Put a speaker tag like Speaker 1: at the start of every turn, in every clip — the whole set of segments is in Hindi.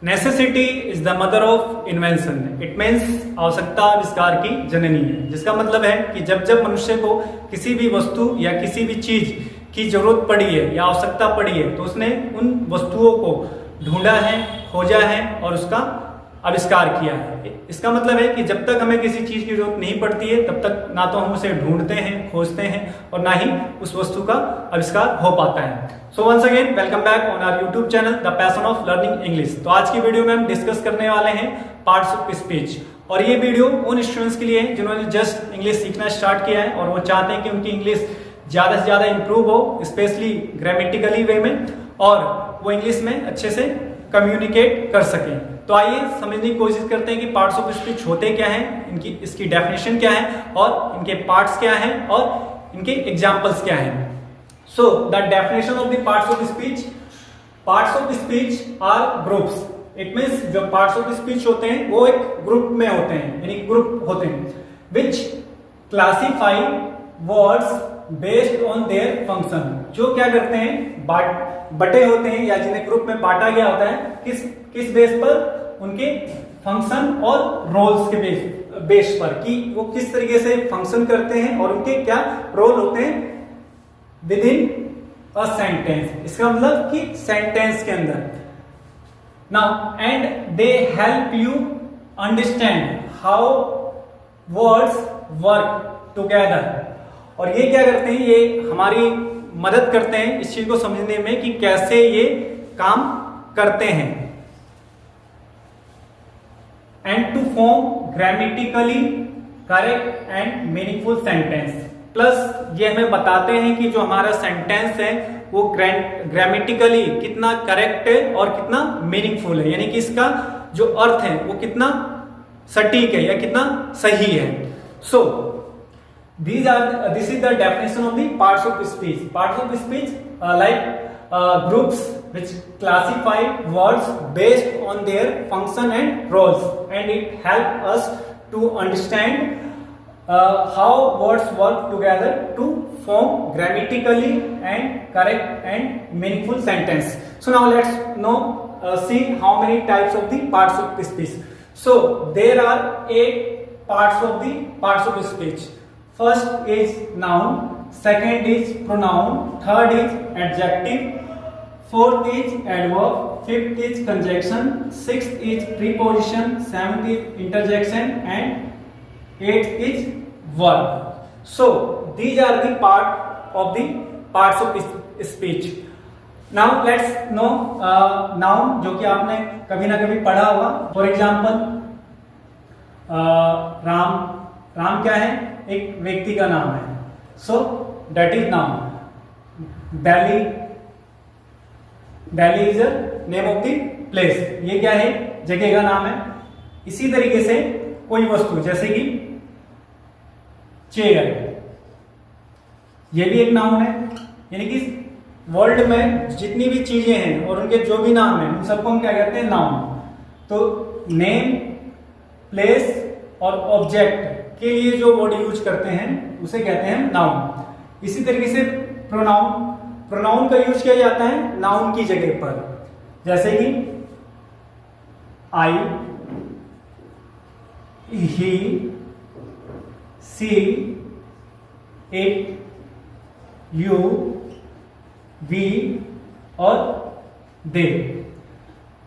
Speaker 1: Necessity is the mother of invention. It means आवश्यकता आविष्कार की जननी है, जिसका मतलब है कि जब जब मनुष्य को किसी भी वस्तु या किसी भी चीज की जरूरत पड़ी है या आवश्यकता पड़ी है तो उसने उन वस्तुओं को ढूंढा है, खोजा है और उसका आविष्कार किया है। इसका मतलब है कि जब तक हमें किसी चीज की जरूरत नहीं पड़ती है तब तक ना तो हम उसे ढूंढते हैं, खोजते हैं और ना ही उस वस्तु का आविष्कार हो पाता है। So once again welcome back on our YouTube channel the passion of learning English. तो आज की वीडियो में हम डिस्कस करने वाले हैं पार्ट्स ऑफ स्पीच, और ये वीडियो उन स्टूडेंट्स के लिए हैं जिन्होंने जस्ट इंग्लिश सीखना स्टार्ट किया है और वो चाहते हैं कि उनकी इंग्लिश ज्यादा से ज्यादा इंप्रूव हो, स्पेशली ग्रामेटिकली वे में, और वो इंग्लिश में अच्छे से कम्युनिकेट कर सकें। तो आइए समझने की कोशिश करते हैं कि पार्ट्स ऑफ स्पीच होते क्या हैं, इसकी डेफिनेशन क्या है और इनके पार्ट्स क्या हैं और इनके एग्जाम्पल्स क्या हैं। So the definition of the parts of speech. Parts of speech are groups. It means जो पार्ट्स ऑफ स्पीच होते हैं वो एक ग्रुप में होते हैं, यानी ग्रुप होते हैं which classify words based on their function. जो क्या करते हैं, बटे होते हैं या जिन्हें ग्रुप में बांटा गया होता है किस बेस पर, उनके फंक्शन और रोल्स के बेस पर, कि वो किस तरीके से फंक्शन करते हैं और उनके क्या रोल होते हैं विद इन अ सेंटेंस। इसका मतलब कि सेंटेंस के अंदर। Now and they help you understand how words work together. और ये क्या करते हैं, ये हमारी मदद करते हैं इस चीज को समझने में कि कैसे ये काम करते हैं। And to form grammatically correct and meaningful sentence. Plus ये हमें बताते हैं कि जो हमारा सेंटेंस है वो ग्रामेटिकली कितना करेक्ट है और कितना मीनिंगफुल है, यानी कि इसका जो अर्थ है वो कितना सटीक है या कितना सही है। सो this is the definition of the parts of speech. Parts of speech like groups which classify words based on their function and roles, and it help us to understand how words work together to form grammatically and correct and meaningful sentence. So now let's see how many types of the parts of speech. So there are 8 parts of speech. First is noun, second is pronoun, third is adjective, fourth is adverb, fifth is conjunction, sixth is preposition, seventh is interjection, and eighth is verb. So these are the parts of speech. Now let's know noun, जो कि आपने कभी ना कभी पढ़ा होगा। For example, राम क्या है, एक व्यक्ति का नाम है। So that is noun. Delhi is name of the place, ये क्या है, जगह का नाम है। इसी तरीके से कोई वस्तु जैसे कि चेयर, ये भी एक नाउन है। यानी कि वर्ल्ड में जितनी भी चीजें हैं और उनके जो भी नाम हैं उन सबको हम क्या कहते हैं, नाउन। तो नेम, प्लेस और ऑब्जेक्ट के लिए जो वर्ड यूज करते हैं उसे कहते हैं नाउन। इसी तरीके से प्रोनाउन का यूज किया जाता है नाउन की जगह पर, जैसे कि आई, ही, सी, इट, यू, वी और दे।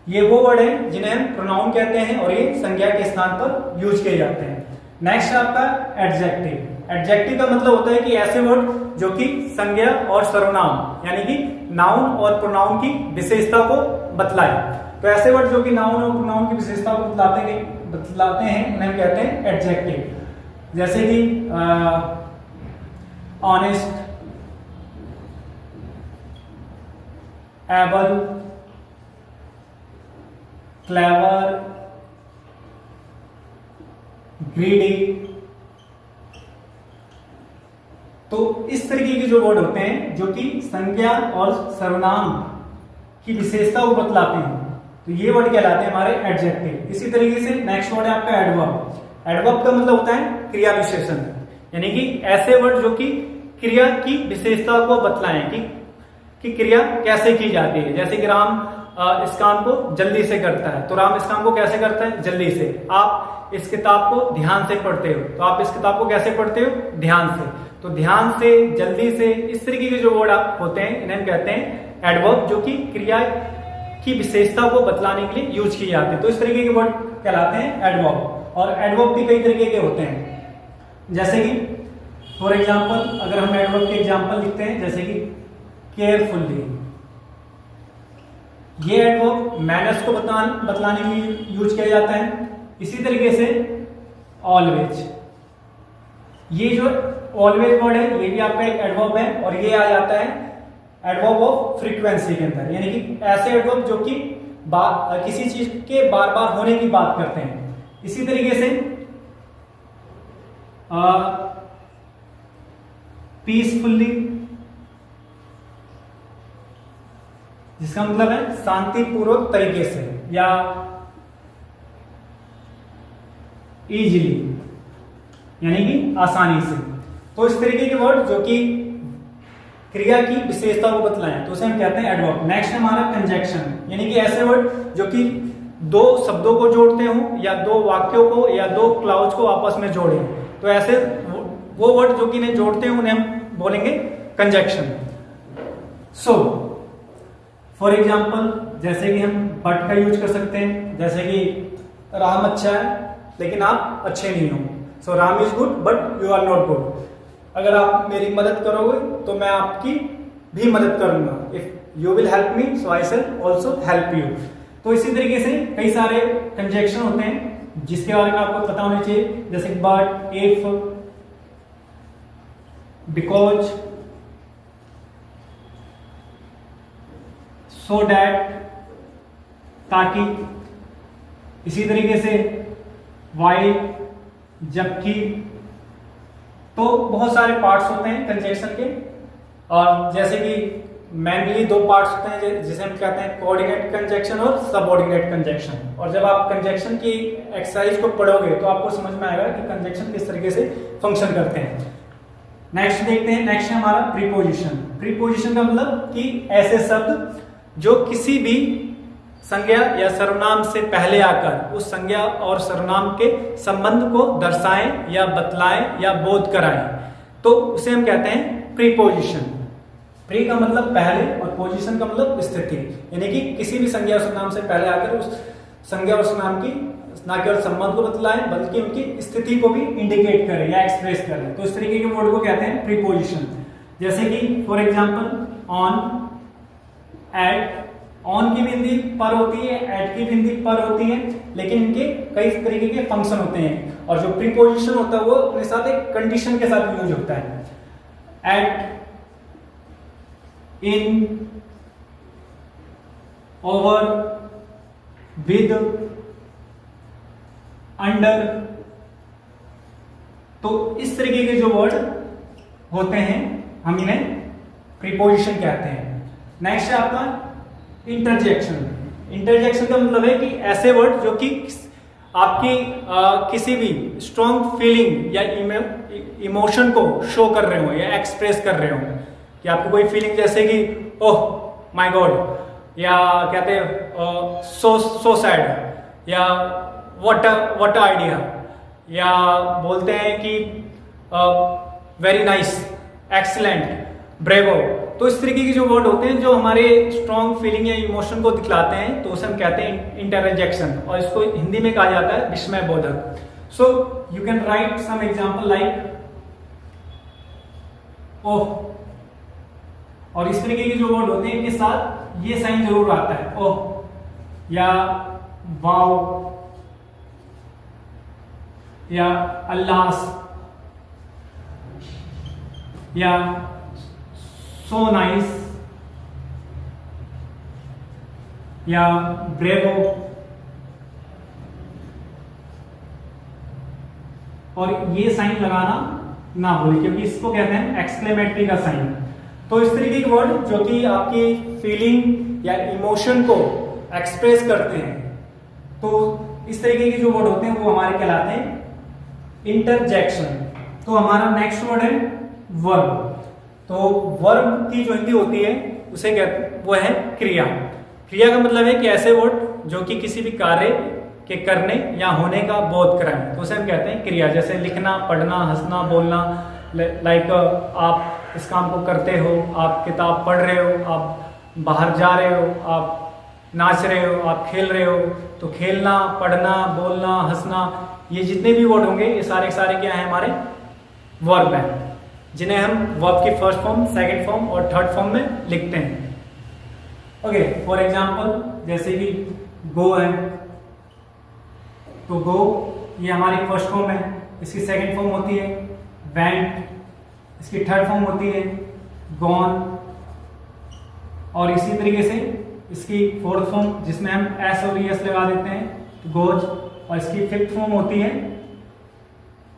Speaker 1: ये वो वर्ड हैं जिन्हें हम प्रोनाउन कहते हैं और ये संज्ञा के स्थान पर यूज किए जाते हैं। नेक्स्ट आपका एडजेक्टिव। एडजेक्टिव का मतलब होता है कि ऐसे वर्ड जो कि संज्ञा और सर्वनाम यानी कि नाउन और प्रोनाउन की विशेषता को बतलाए। तो ऐसे वर्ड जो कि नाउन और प्रोनाउन की विशेषता को बतलाते हैं उन्हें हम कहते हैं एडजेक्टिव। जैसे कि ऑनेस्ट, एबल, क्लेवर, ग्रीडी। तो इस तरीके के जो वर्ड होते हैं जो कि संज्ञा और सर्वनाम की विशेषता को बतलाते हैं, तो ये वर्ड कहलाते हैं हमारे एडजेक्टिव। इसी तरीके से नेक्स्ट वर्ड है आपका एडवर्ब। एडवर्ब का मतलब होता है क्रिया विशेषण, यानी कि ऐसे वर्ड जो कि क्रिया की विशेषता को बतलाएं कि क्रिया कैसे की जाती है। जैसे कि राम इस काम को जल्दी से करता है। तो राम इस काम को कैसे करता है? जल्दी से। आप इस किताब को ध्यान से पढ़ते हो, तो आप इस किताब को कैसे पढ़ते हो? ध्यान से। तो ध्यान से, जल्दी से, इस तरीके के जो वर्ड होते हैं इन्हें हम कहते हैं एडवर्ब, जो कि क्रिया की विशेषता को बतलाने के लिए यूज किए जाते हैं। तो इस तरीके के वर्ड कहलाते हैं एडवर्ब। और एडवर्ब भी कई तरीके के होते हैं, जैसे कि फॉर एग्जाम्पल अगर हम एडवर्ब के एग्जाम्पल लिखते हैं, जैसे कि केयरफुली, ये एडवर्ब मैनर्स को बतलाने के लिए यूज किया जाता है। इसी तरीके से ऑलवेज, ये जो ऑलवेज वर्ड है ये भी आपका एक एडवर्ब है, और ये आ जाता है एडवर्ब ऑफ फ्रीक्वेंसी के अंदर, यानी कि ऐसे एडवर्ब जो कि किसी चीज के बार बार होने की बात करते हैं। इसी तरीके से पीसफुली, जिसका मतलब है शांतिपूर्वक तरीके से, या इजीली, यानी कि आसानी से। तो इस तरीके के वर्ड जो कि क्रिया की विशेषता को बतलाएं, तो उसे हम कहते हैं एडवर्ब। नेक्स्ट हमारा कंजक्शन, यानी कि ऐसे वर्ड जो कि दो शब्दों को जोड़ते हो, या दो वाक्यों को, या दो क्लाउज को आपस में जोड़े। तो ऐसे वो वर्ड जो कि इन्हें जोड़ते हैं उन्हें हम बोलेंगे कंजक्शन। सो फॉर एग्जाम्पल, जैसे कि हम बट का यूज कर सकते हैं, जैसे कि राम अच्छा है लेकिन आप अच्छे नहीं हो। So Ram is good but you are not good. अगर आप मेरी मदद करोगे तो मैं आपकी भी मदद करूंगा। If you will help me so I will also help you. तो इसी तरीके से कई सारे कंजक्शन होते हैं जिसके बारे में आपको पता होना चाहिए, जैसे but, if, because, so that, ताकि। इसी तरीके से वाइल, जबकि। तो बहुत सारे पार्ट्स होते हैं कंजक्शन के, और जैसे कि मेनली दो पार्ट्स होते हैं जिसे हम कहते हैं कोऑर्डिनेट कंजक्शन और सबऑर्डिनेट कंजक्शन। और जब आप कंजक्शन की एक्सरसाइज को पढ़ोगे तो आपको समझ में आएगा कि कंजक्शन किस तरीके से फंक्शन करते हैं। नेक्स्ट देखते हैं, नेक्स्ट है हमारा प्रीपोजिशन। प्रीपोजिशन का मतलब कि ऐसे शब्द जो किसी भी संज्ञा या सर्वनाम से पहले आकर उस संज्ञा और सर्वनाम के संबंध को दर्शाएं या बतलाएं या बोध कराएं, तो उसे हम कहते हैं प्रीपोजिशन। प्री का मतलब पहले और पोजीशन का मतलब स्थिति, यानी कि किसी भी संज्ञा और सर्वनाम से पहले आकर उस संज्ञा और सर्वनाम की न केवल संबंध को बतलाएं बल्कि उनकी स्थिति को भी इंडिकेट करें या एक्सप्रेस करें। तो इस तरीके के वर्ड को कहते हैं प्रीपोजिशन। जैसे कि for example on, at. On की भी हिंदी पर होती है, एट की भी हिंदी पर होती है, लेकिन इनके कई तरीके के फंक्शन होते हैं। और जो प्रीपोजिशन होता है वो अपने साथ एक कंडीशन के साथ यूज होता है। At, in, over, with, under. तो इस तरीके के जो वर्ड होते हैं हम इन्हें प्रीपोजिशन कहते हैं। नेक्स्ट है आपका इंटरजेक्शन। इंटरजेक्शन का मतलब है कि ऐसे वर्ड जो कि आपकी किसी भी स्ट्रॉन्ग फीलिंग या इमोशन को शो कर रहे हो या एक्सप्रेस कर रहे हो, कि आपको कोई फीलिंग जैसे कि ओह माय गॉड, या कहते हैं सो सैड, या व्हाट आइडिया, या बोलते हैं कि वेरी नाइस, एक्सीलेंट, ब्रेवो। तो इस तरीके के जो वर्ड होते हैं जो हमारे स्ट्रॉन्ग फीलिंग या इमोशन को दिखलाते हैं, तो उसे हम कहते हैं इंटरजेक्शन, और इसको हिंदी में कहा जाता है विस्मय बोधक। So you can write some example like oh, और इस तरीके के जो वर्ड होते हैं इनके साथ ये साइन जरूर आता है, ओह, या वाओ, या अल्लाह, या सो नाइस, या ब्रेवो। और ये साइन लगाना ना भूलें क्योंकि इसको कहते हैं एक्सक्लेमेटरी का साइन। तो इस तरीके के वर्ड जो कि आपकी फीलिंग या इमोशन को एक्सप्रेस करते हैं, तो इस तरीके के जो वर्ड होते हैं वो हमारे कहलाते हैं इंटरजेक्शन। तो हमारा नेक्स्ट वर्ड है वर्ब। तो वर्ब की जो हिंदी होती है उसे कहते वो है क्रिया। क्रिया का मतलब है कि ऐसे वर्ड जो कि किसी भी कार्य के करने या होने का बोध कराएं, तो उसे हम कहते हैं क्रिया। जैसे लिखना, पढ़ना, हंसना, बोलना। लाइक आप इस काम को करते हो, आप किताब पढ़ रहे हो, आप बाहर जा रहे हो, आप नाच रहे हो, आप खेल रहे हो। तो खेलना, पढ़ना, बोलना, हंसना, ये जितने भी वर्ड होंगे ये सारे सारे क्या है, हमारे वर्ब हैं, जिन्हें हम वर्ब की फर्स्ट फॉर्म, सेकंड फॉर्म और थर्ड फॉर्म में लिखते हैं। ओके, फॉर एग्जाम्पल जैसे कि गो है, तो गो ये हमारी फर्स्ट फॉर्म है, इसकी सेकंड फॉर्म होती है वेंट, इसकी थर्ड फॉर्म होती है गॉन, और इसी तरीके से इसकी फोर्थ फॉर्म जिसमें हम एस और एस लगा देते हैं गोज, और इसकी फिफ्थ फॉर्म होती है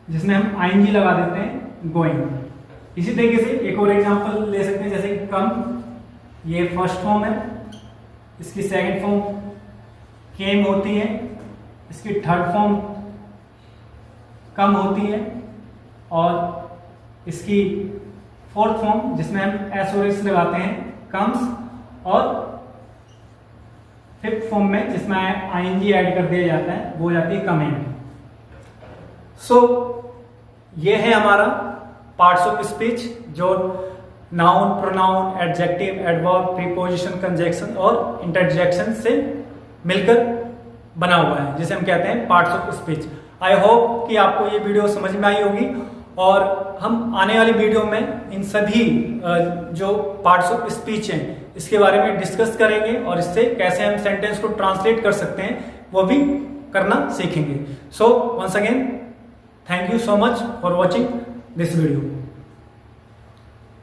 Speaker 1: जिसमें हम आईएनजी लगा देते हैं गोइंग। इसी तरीके से एक और एग्जांपल ले सकते हैं, जैसे कम, ये फर्स्ट फॉर्म है, इसकी सेकंड फॉर्म केम होती है, इसकी थर्ड फॉर्म कम होती है, और इसकी फोर्थ फॉर्म जिसमें हम एस और एस लगाते हैं कम्स, और फिफ्थ फॉर्म में जिसमें आईएनजी ऐड कर दिया जाता है वो हो जाती है कमिंग। सो ये है हमारा पार्ट्स ऑफ स्पीच, जो noun, pronoun, adjective, adverb, preposition, conjunction और इंटरजेक्शन से मिलकर बना हुआ है, जिसे हम कहते हैं parts of speech. I hope कि आपको ये वीडियो समझ में आई होगी, और हम आने वाली वीडियो में इन सभी जो पार्ट्स ऑफ स्पीच हैं इसके बारे में डिस्कस करेंगे, और इससे कैसे हम सेंटेंस को ट्रांसलेट कर सकते हैं वो भी करना सीखेंगे। So once again thank you so much for watching this video.